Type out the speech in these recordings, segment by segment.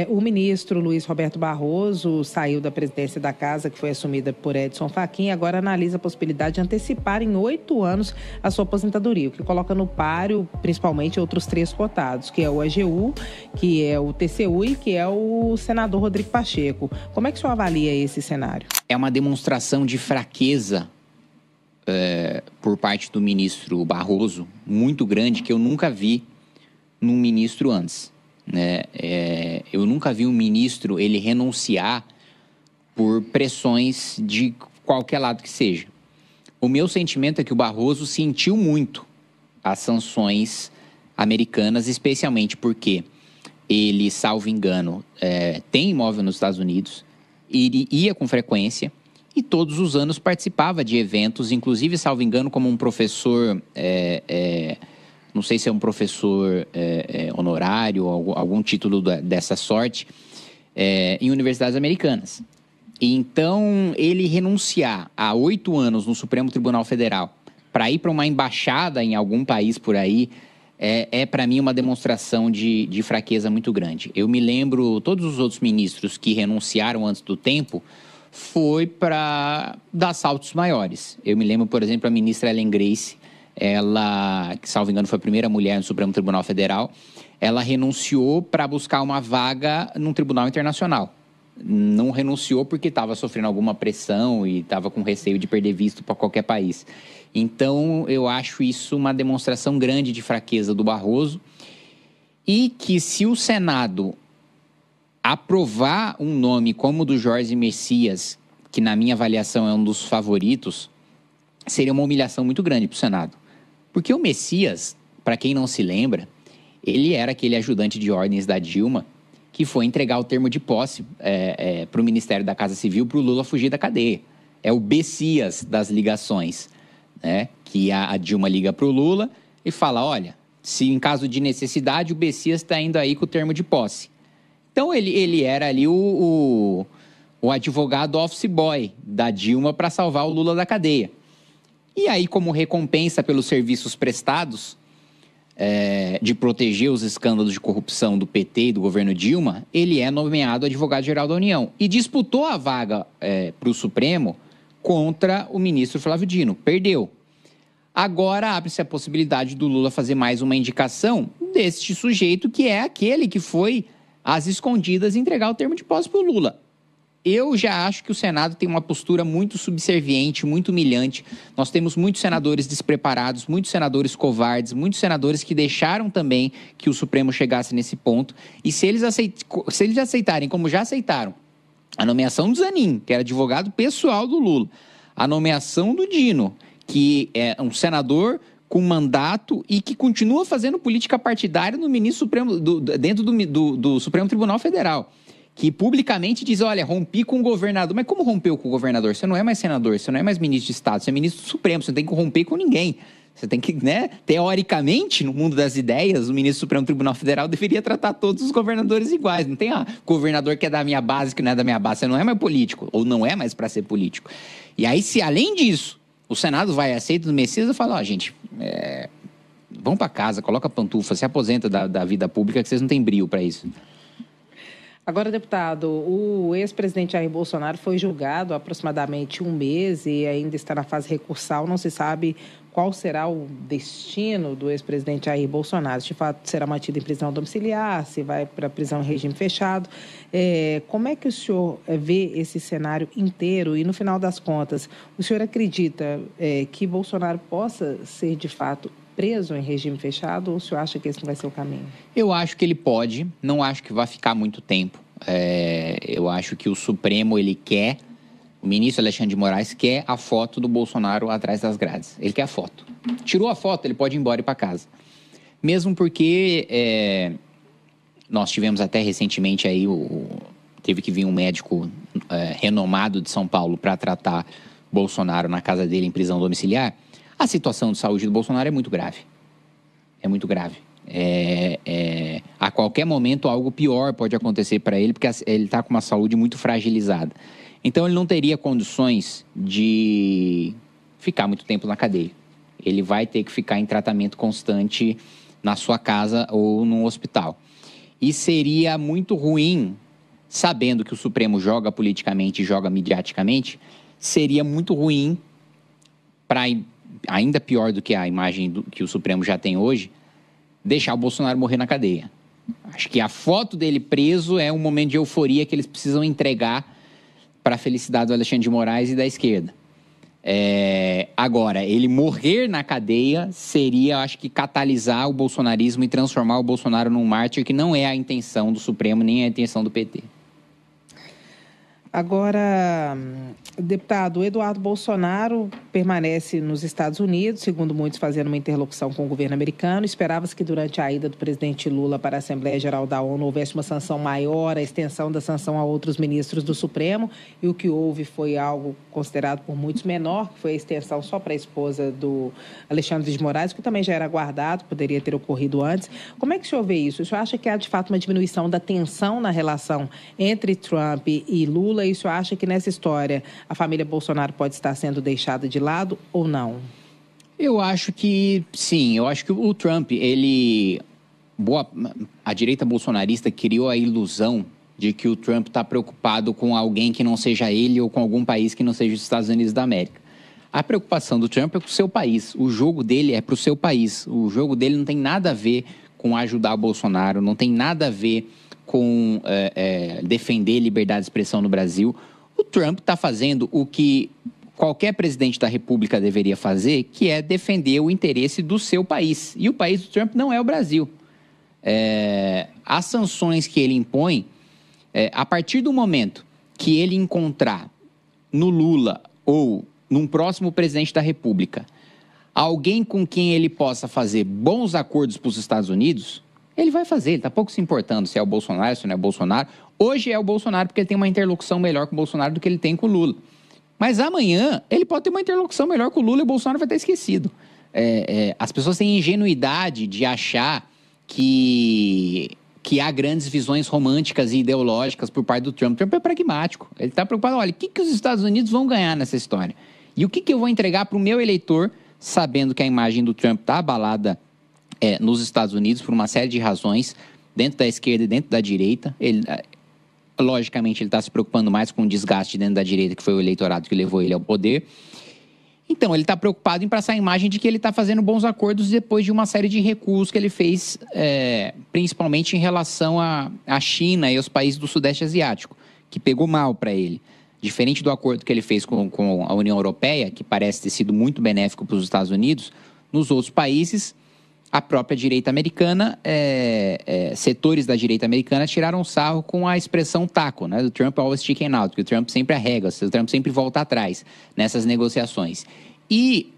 O ministro Luiz Roberto Barroso saiu da presidência da casa, que foi assumida por Edson Fachin, e agora analisa a possibilidade de antecipar em 8 anos a sua aposentadoria, o que coloca no páreo, principalmente, outros 3 cotados, que é o AGU, que é o TCU e que é o senador Rodrigo Pacheco. Como é que o senhor avalia esse cenário? É uma demonstração de fraqueza por parte do ministro Barroso, muito grande, que eu nunca vi num ministro antes. Né? Eu nunca vi um ministro ele renunciar por pressões de qualquer lado que seja. O meu sentimento é que o Barroso sentiu muito as sanções americanas, especialmente porque ele, salvo engano, tem imóvel nos Estados Unidos, ele ia com frequência e todos os anos participava de eventos, inclusive, salvo engano, como um professor, não sei se é um professor honorário, algum título dessa sorte, em universidades americanas. Então, ele renunciar a 8 anos no Supremo Tribunal Federal para ir para uma embaixada em algum país por aí, para mim, uma demonstração de fraqueza muito grande. Eu me lembro, todos os outros ministros que renunciaram antes do tempo, foi para dar saltos maiores. Eu me lembro, por exemplo, a ministra Ellen Grace, ela, que salvo engano foi a primeira mulher no Supremo Tribunal Federal, ela renunciou para buscar uma vaga num tribunal internacional. Não renunciou porque estava sofrendo alguma pressão e estava com receio de perder visto para qualquer país. Então, eu acho isso uma demonstração grande de fraqueza do Barroso e que se o Senado aprovar um nome como o do Jorge Messias, que na minha avaliação é um dos favoritos, seria uma humilhação muito grande para o Senado. Porque o Messias, para quem não se lembra, ele era aquele ajudante de ordens da Dilma que foi entregar o termo de posse para o Ministério da Casa Civil para o Lula fugir da cadeia. É o Bessias das ligações, né? Que a Dilma liga para o Lula e fala, olha, se em caso de necessidade o Bessias está indo aí com o termo de posse. Então, ele era ali o advogado office boy da Dilma para salvar o Lula da cadeia. E aí, como recompensa pelos serviços prestados, de proteger os escândalos de corrupção do PT e do governo Dilma, ele é nomeado advogado-geral da União. E disputou a vaga para o Supremo contra o ministro Flávio Dino. Perdeu. Agora abre-se a possibilidade do Lula fazer mais uma indicação deste sujeito, que é aquele que foi às escondidas entregar o termo de posse para o Lula. Eu já acho que o Senado tem uma postura muito subserviente, muito humilhante. Nós temos muitos senadores despreparados, muitos senadores covardes, muitos senadores que deixaram também que o Supremo chegasse nesse ponto. E se eles aceitarem, como já aceitaram, a nomeação do Zanin, que era advogado pessoal do Lula, a nomeação do Dino, que é um senador com mandato e que continua fazendo política partidária no ministro Supremo, dentro do Supremo Tribunal Federal, que publicamente diz, olha, rompi com o governador. Mas como rompeu com o governador? Você não é mais senador, você não é mais ministro de Estado, você é ministro do Supremo, você não tem que romper com ninguém. Você tem que, né, teoricamente, no mundo das ideias, o ministro do Supremo Tribunal Federal deveria tratar todos os governadores iguais. Não tem governador que é da minha base, que não é da minha base. Você não é mais político, ou não é mais para ser político. E aí, se além disso, o Senado vai aceita do Messias e fala, gente, vão para casa, coloca a pantufa, se aposenta da vida pública, que vocês não têm brio para isso. Agora, deputado, o ex-presidente Jair Bolsonaro foi julgado há aproximadamente 1 mês e ainda está na fase recursal. Não se sabe qual será o destino do ex-presidente Jair Bolsonaro. Se de fato será mantido em prisão domiciliar, se vai para prisão em regime fechado. Como é que o senhor vê esse cenário inteiro? E, no final das contas, o senhor acredita que Bolsonaro possa ser, de fato, preso em regime fechado, ou o senhor acha que esse não vai ser o caminho? Eu acho que ele pode, não acho que vai ficar muito tempo. Eu acho que o Supremo, o ministro Alexandre de Moraes quer a foto do Bolsonaro atrás das grades. Ele quer a foto. Tirou a foto, ele pode ir embora e ir para casa. Mesmo porque nós tivemos até recentemente aí, teve que vir um médico renomado de São Paulo para tratar Bolsonaro na casa dele em prisão domiciliar. A situação de saúde do Bolsonaro é muito grave. É muito grave. A qualquer momento, algo pior pode acontecer para ele, porque ele está com uma saúde muito fragilizada. Então, ele não teria condições de ficar muito tempo na cadeia. Ele vai ter que ficar em tratamento constante na sua casa ou num hospital. e seria muito ruim, sabendo que o Supremo joga politicamente e joga mediaticamente, seria muito ruim, ainda pior do que a imagem que o Supremo já tem hoje, deixar o Bolsonaro morrer na cadeia. Acho que a foto dele preso é um momento de euforia que eles precisam entregar para a felicidade do Alexandre de Moraes e da esquerda. Agora, ele morrer na cadeia seria, acho que, catalisar o bolsonarismo e transformar o Bolsonaro num mártir, que não é a intenção do Supremo, nem a intenção do PT. Agora, deputado, o Eduardo Bolsonaro permanece nos Estados Unidos, segundo muitos, fazendo uma interlocução com o governo americano. Esperava-se que durante a ida do presidente Lula para a Assembleia Geral da ONU houvesse uma sanção maior, a extensão da sanção a outros ministros do Supremo, e o que houve foi algo considerado por muitos menor, que foi a extensão só para a esposa do Alexandre de Moraes, que também já era aguardado, poderia ter ocorrido antes. Como é que o senhor vê isso? O senhor acha que há, de fato, uma diminuição da tensão na relação entre Trump e Lula? E o senhor acha que nessa história a família Bolsonaro pode estar sendo deixada de lado ou não? Eu acho que sim. Eu acho que o Trump, a direita bolsonarista criou a ilusão de que o Trump está preocupado com alguém que não seja ele ou com algum país que não seja os Estados Unidos da América. A preocupação do Trump é com o seu país. O jogo dele é para o seu país. O jogo dele não tem nada a ver com ajudar o Bolsonaro, não tem nada a ver com defender liberdade de expressão no Brasil. O Trump está fazendo o que qualquer presidente da República deveria fazer, que é defender o interesse do seu país. E o país do Trump não é o Brasil. As sanções que ele impõe, a partir do momento que ele encontrar no Lula ou num próximo presidente da República alguém com quem ele possa fazer bons acordos para os Estados Unidos, ele vai fazer. Ele está pouco se importando se é o Bolsonaro, se não é o Bolsonaro. Hoje é o Bolsonaro porque ele tem uma interlocução melhor com o Bolsonaro do que ele tem com o Lula. Mas amanhã ele pode ter uma interlocução melhor com o Lula e o Bolsonaro vai estar esquecido. As pessoas têm ingenuidade de achar que há grandes visões românticas e ideológicas por parte do Trump. O Trump é pragmático. Ele está preocupado, olha, o que os Estados Unidos vão ganhar nessa história? E o que eu vou entregar para o meu eleitor, sabendo que a imagem do Trump está abalada nos Estados Unidos por uma série de razões, dentro da esquerda e dentro da direita. Logicamente, ele está se preocupando mais com o desgaste dentro da direita, que foi o eleitorado que levou ele ao poder. Então, ele está preocupado em passar a imagem de que ele está fazendo bons acordos depois de uma série de recuos que ele fez, principalmente em relação à China e aos países do Sudeste Asiático, que pegou mal para ele. Diferente do acordo que ele fez com a União Europeia, que parece ter sido muito benéfico para os Estados Unidos, nos outros países, a própria direita americana, setores da direita americana tiraram sarro com a expressão taco, né? Do Trump always chicken out, que o Trump sempre arrega, o Trump sempre volta atrás nessas negociações. E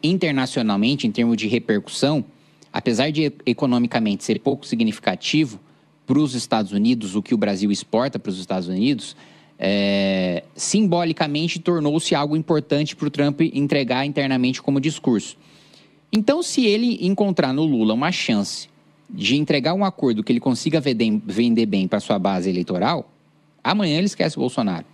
internacionalmente, em termos de repercussão, apesar de economicamente ser pouco significativo para os Estados Unidos, o que o Brasil exporta para os Estados Unidos, simbolicamente tornou-se algo importante para o Trump entregar internamente como discurso. Então, se ele encontrar no Lula uma chance de entregar um acordo que ele consiga vender bem para sua base eleitoral, amanhã ele esquece o Bolsonaro.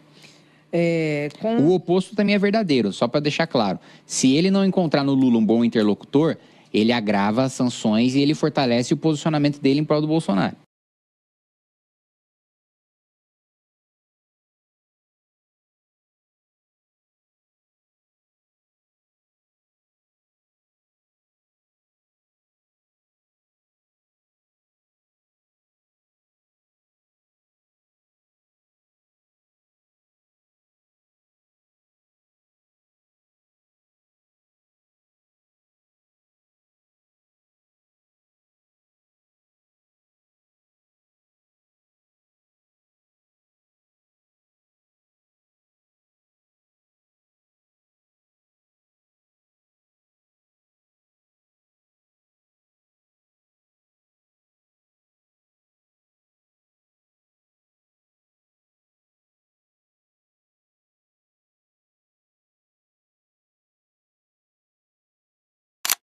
O oposto também é verdadeiro, só para deixar claro. Se ele não encontrar no Lula um bom interlocutor, ele agrava as sanções e ele fortalece o posicionamento dele em prol do Bolsonaro.